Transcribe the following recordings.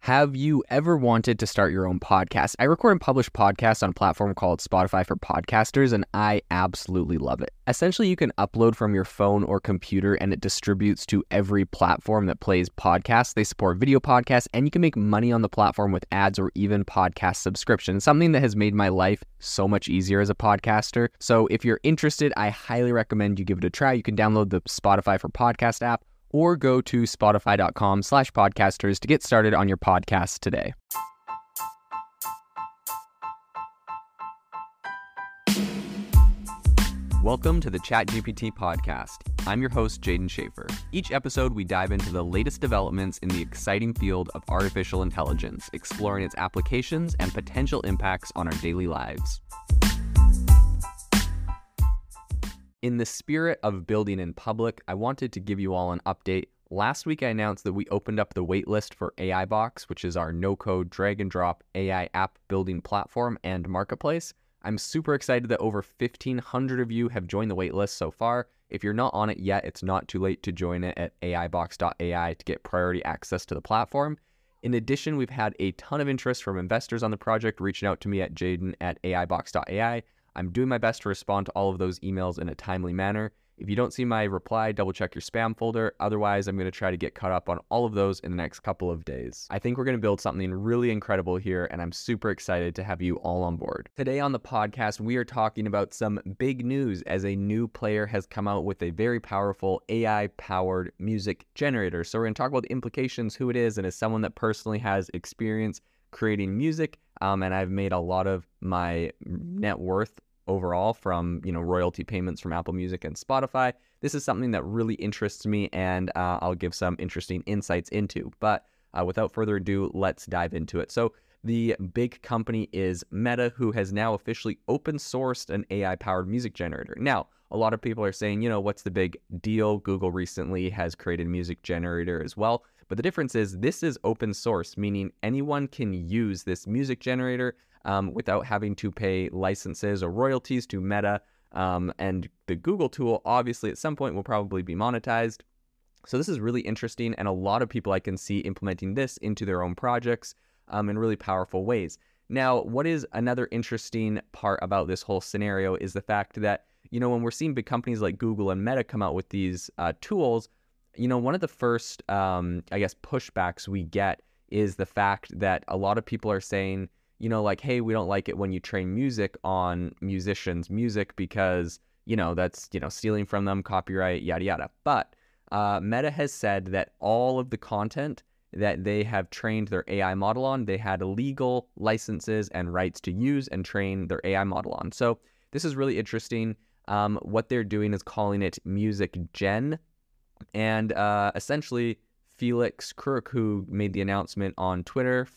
Have you ever wanted to start your own podcast? I record and publish podcasts on a platform called Spotify for Podcasters, and I absolutely love it. Essentially, you can upload from your phone or computer, and it distributes to every platform that plays podcasts. They support video podcasts, and you can make money on the platform with ads or even podcast subscriptions, something that has made my life so much easier as a podcaster. So if you're interested, I highly recommend you give it a try. You can download the Spotify for Podcast app, or go to spotify.com/podcasters to get started on your podcast today. Welcome to the ChatGPT podcast. I'm your host, Jaden Schaefer. Each episode, we dive into the latest developments in the exciting field of artificial intelligence, exploring its applications and potential impacts on our daily lives. In the spirit of building in public, I wanted to give you all an update. Last week, I announced that we opened up the waitlist for AI Box, which is our no-code drag-and-drop AI app building platform and marketplace. I'm super excited that over 1,500 of you have joined the waitlist so far. If you're not on it yet, it's not too late to join it at aibox.ai to get priority access to the platform. In addition, we've had a ton of interest from investors on the project reaching out to me at jaden@aibox.ai. I'm doing my best to respond to all of those emails in a timely manner. If you don't see my reply, double check your spam folder. Otherwise, I'm going to try to get caught up on all of those in the next couple of days. I think we're going to build something really incredible here, and I'm super excited to have you all on board. Today on the podcast, we are talking about some big news as a new player has come out with a very powerful AI-powered music generator. So we're going to talk about the implications, who it is, and as someone that personally has experience creating music, and I've made a lot of my net worth overall from, royalty payments from Apple Music and Spotify. This is something that really interests me, and I'll give some interesting insights into. But without further ado, let's dive into it. So the big company is Meta, who has now officially open sourced an AI-powered music generator. Now, a lot of people are saying, what's the big deal? Google recently has created a music generator as well. But the difference is this is open source, meaning anyone can use this music generator without having to pay licenses or royalties to Meta. And the Google tool, obviously, at some point will probably be monetized. So this is really interesting, and a lot of people I can see implementing this into their own projects in really powerful ways. Now, what is another interesting part about this whole scenario is the fact that, when we're seeing big companies like Google and Meta come out with these tools, one of the first, pushbacks we get is the fact that a lot of people are saying, hey, we don't like it when you train music on musicians' music because, that's, stealing from them, copyright, yada, yada. But Meta has said that all of the content that they have trained their AI model on, they had legal licenses and rights to use and train their AI model on. So this is really interesting. What they're doing is calling it Music Gen. And essentially, Felix Kruk, who made the announcement on Twitter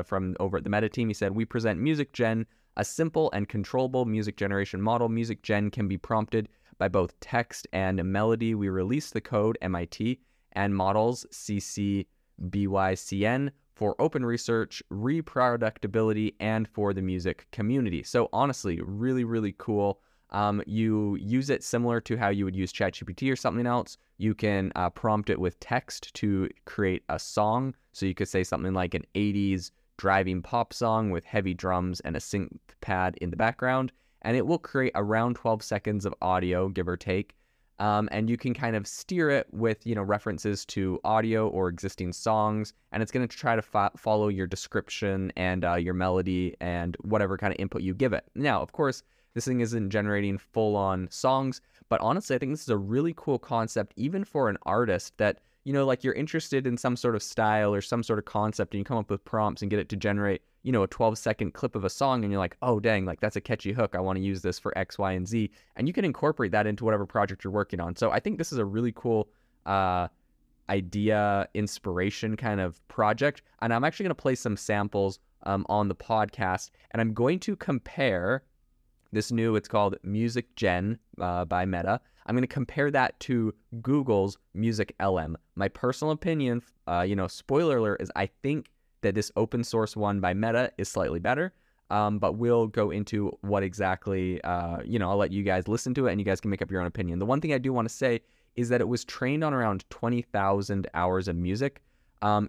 from over at the Meta team, he said, "We present Music Gen, a simple and controllable music generation model. Music Gen can be prompted by both text and melody. We release the code, MIT, and models, CC BY-CN, for open research, reproducibility, and for the music community." So honestly, really, really cool. You use it similar to how you would use ChatGPT or something else. You can prompt it with text to create a song. So you could say something like an 80s driving pop song with heavy drums and a synth pad in the background. And it will create around 12 seconds of audio, give or take. And you can kind of steer it with, references to audio or existing songs. And it's going to try to follow your description and your melody and whatever kind of input you give it. Now, of course, this thing isn't generating full-on songs, but honestly, I think this is a really cool concept, even for an artist that, you're interested in some sort of style or some sort of concept, and you come up with prompts and get it to generate, a 12-second clip of a song, and you're like, oh, dang, that's a catchy hook. I want to use this for X, Y, and Z. And you can incorporate that into whatever project you're working on. So I think this is a really cool idea, inspiration kind of project. And I'm actually going to play some samples on the podcast, and I'm going to compare this it's called Music Gen by Meta. I'm going to compare that to Google's Music LM. My personal opinion, spoiler alert, is I think that this open source one by Meta is slightly better. But we'll go into what exactly, I'll let you guys listen to it and you guys can make up your own opinion. The one thing I do want to say is that it was trained on around 20,000 hours of music.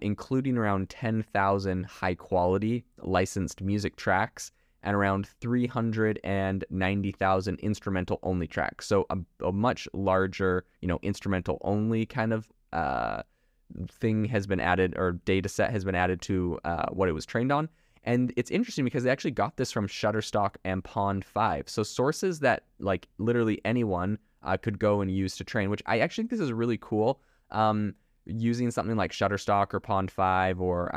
including around 10,000 high-quality licensed music tracks and around 390,000 instrumental-only tracks. So a much larger, instrumental-only kind of thing has been added, or data set has been added to what it was trained on. And it's interesting because they actually got this from Shutterstock and Pond 5. So sources that like literally anyone could go and use to train, which I actually think this is really cool. Using something like Shutterstock or Pond 5, or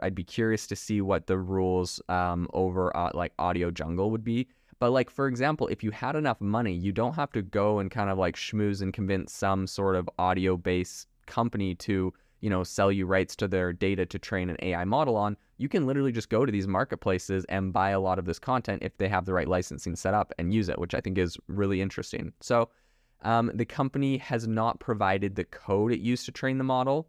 I'd be curious to see what the rules over like Audio Jungle would be. But like, for example, if you had enough money, you don't have to go and kind of like schmooze and convince some sort of audio-based company to, sell you rights to their data to train an AI model on. You can literally just go to these marketplaces and buy a lot of this content if they have the right licensing set up and use it, which I think is really interesting. So the company has not provided the code it used to train the model,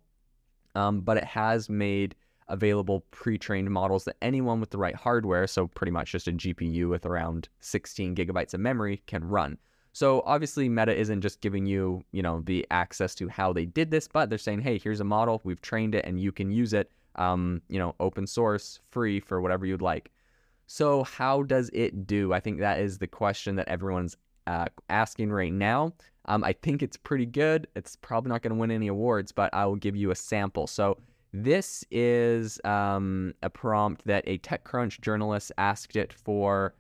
but it has made available pre-trained models that anyone with the right hardware, so pretty much just a GPU with around 16 gigabytes of memory, can run. So obviously Meta isn't just giving you, the access to how they did this, but they're saying, hey, here's a model, we've trained it, and you can use it, open source, free for whatever you'd like. So how does it do? I think that is the question that everyone's asking right now. I think it's pretty good. It's probably not going to win any awards, but I will give you a sample. So this is a prompt that a TechCrunch journalist asked it for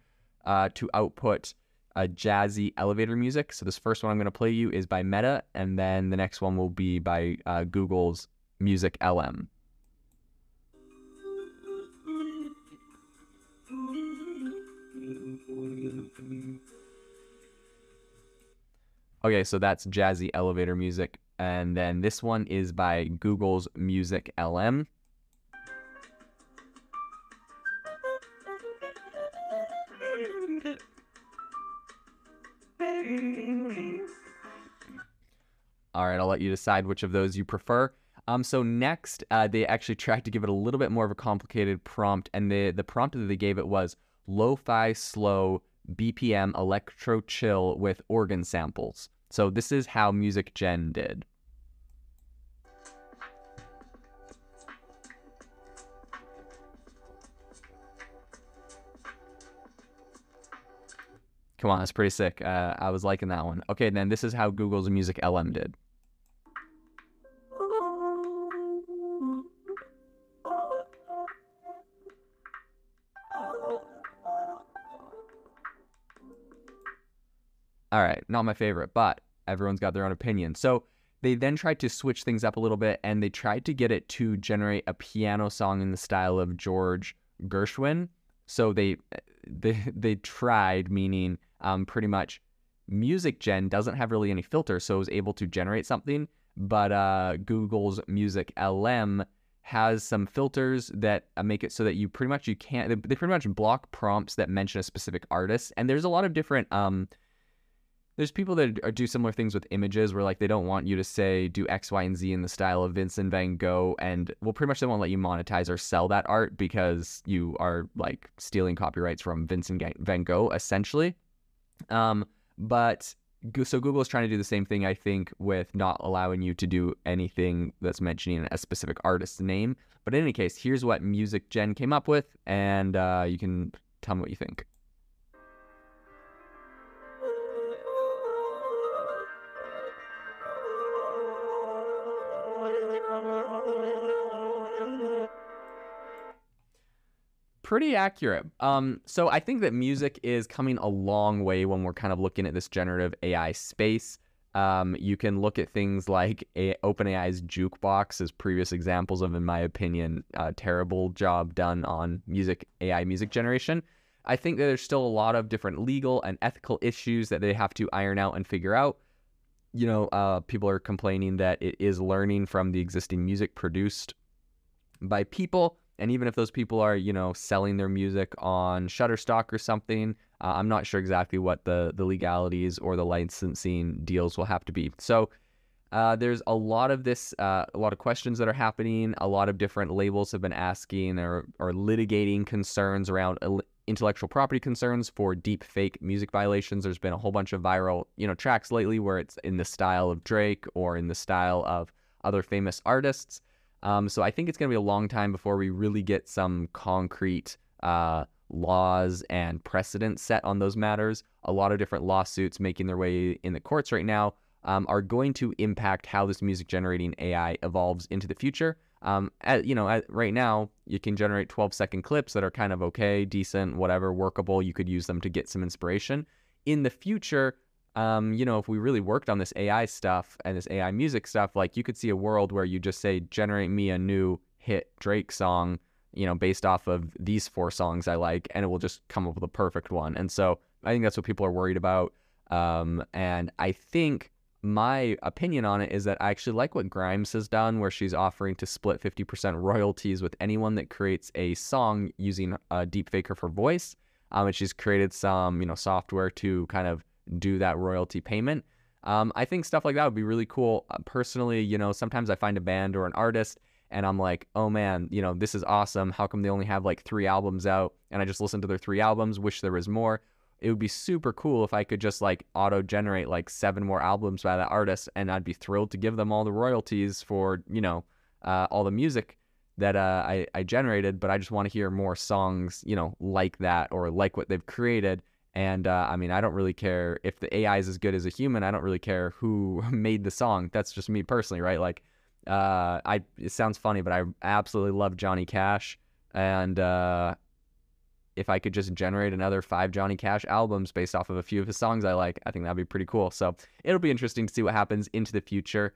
to output jazzy elevator music. So this first one I'm going to play you is by Meta, and then the next one will be by Google's Music LM. Okay, so that's jazzy elevator music. And then this one is by Google's Music LM. All right, I'll let you decide which of those you prefer. So next, they actually tried to give it a little bit more of a complicated prompt, and the prompt that they gave it was lo-fi slow BPM electro chill with organ samples. So this is how Music Gen did. Come on, that's pretty sick. I was liking that one. Okay, then this is how Google's Music LM did. All right, not my favorite, but everyone's got their own opinion. So they then tried to switch things up a little bit, and they tried to get it to generate a piano song in the style of George Gershwin. So they tried, meaning pretty much Music Gen doesn't have really any filter, so it was able to generate something. But Google's Music LM has some filters that make it so that you pretty much they pretty much block prompts that mention a specific artist. And there's a lot of different there's people that do similar things with images where like they don't want you to say do X, Y, and Z in the style of Vincent van Gogh, and well, pretty much they won't let you monetize or sell that art because you are like stealing copyrights from Vincent van Gogh essentially. But so Google is trying to do the same thing, I think, with not allowing you to do anything that's mentioning a specific artist's name. But in any case, here's what Music Gen came up with, and you can tell me what you think. Pretty accurate. So I think that music is coming a long way when we're kind of looking at this generative AI space. You can look at things like OpenAI's Jukebox as previous examples of, in my opinion, a terrible job done on AI music generation. I think that there's still a lot of different legal and ethical issues that they have to iron out and figure out. People are complaining that it is learning from the existing music produced by people. And even if those people are, selling their music on Shutterstock or something, I'm not sure exactly what the legalities or the licensing deals will have to be. So there's a lot of a lot of questions that are happening. A lot of different labels have been asking or litigating concerns around intellectual property concerns for deep fake music violations. There's been a whole bunch of viral, tracks lately where it's in the style of Drake or in the style of other famous artists. So I think it's going to be a long time before we really get some concrete laws and precedents set on those matters. A lot of different lawsuits making their way in the courts right now are going to impact how this music generating AI evolves into the future. Right now, you can generate 12-second clips that are kind of okay, decent, whatever, workable. You could use them to get some inspiration. In the future, if we really worked on this AI stuff and this AI music stuff, like you could see a world where you just say, generate me a new hit Drake song, based off of these 4 songs I like, and it will just come up with a perfect one. And so I think that's what people are worried about. And I think my opinion on it is that I actually like what Grimes has done, where she's offering to split 50% royalties with anyone that creates a song using a deepfaker for voice. And she's created some, software to kind of do that royalty payment. I think stuff like that would be really cool. Personally, sometimes I find a band or an artist and I'm like, oh man, this is awesome. How come they only have like 3 albums out? And I just listen to their 3 albums, wish there was more. It would be super cool if I could just like auto-generate like 7 more albums by that artist, and I'd be thrilled to give them all the royalties for, all the music that I generated, but I just want to hear more songs, like that or like what they've created. And I don't really care if the AI is as good as a human. I don't really care who made the song. That's just me personally, right? Like, it sounds funny, but I absolutely love Johnny Cash, and if I could just generate another 5 Johnny Cash albums based off of a few of his songs I like, I think that'd be pretty cool. So it'll be interesting to see what happens into the future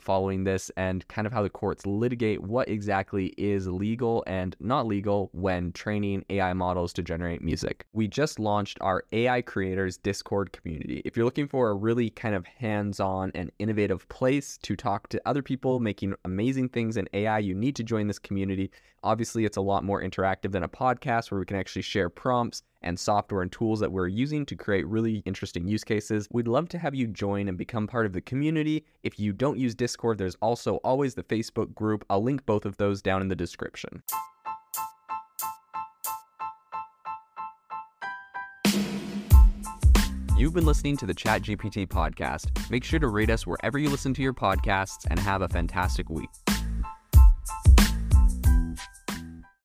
following this, and kind of how the courts litigate what exactly is legal and not legal when training AI models to generate music. We just launched our AI Creators Discord community. If you're looking for a really kind of hands-on and innovative place to talk to other people making amazing things in AI, you need to join this community. Obviously, it's a lot more interactive than a podcast, where we can actually share prompts and software and tools that we're using to create really interesting use cases. We'd love to have you join and become part of the community. If you don't use Discord, there's also always the Facebook group. I'll link both of those down in the description. You've been listening to the ChatGPT podcast. Make sure to rate us wherever you listen to your podcasts, and have a fantastic week.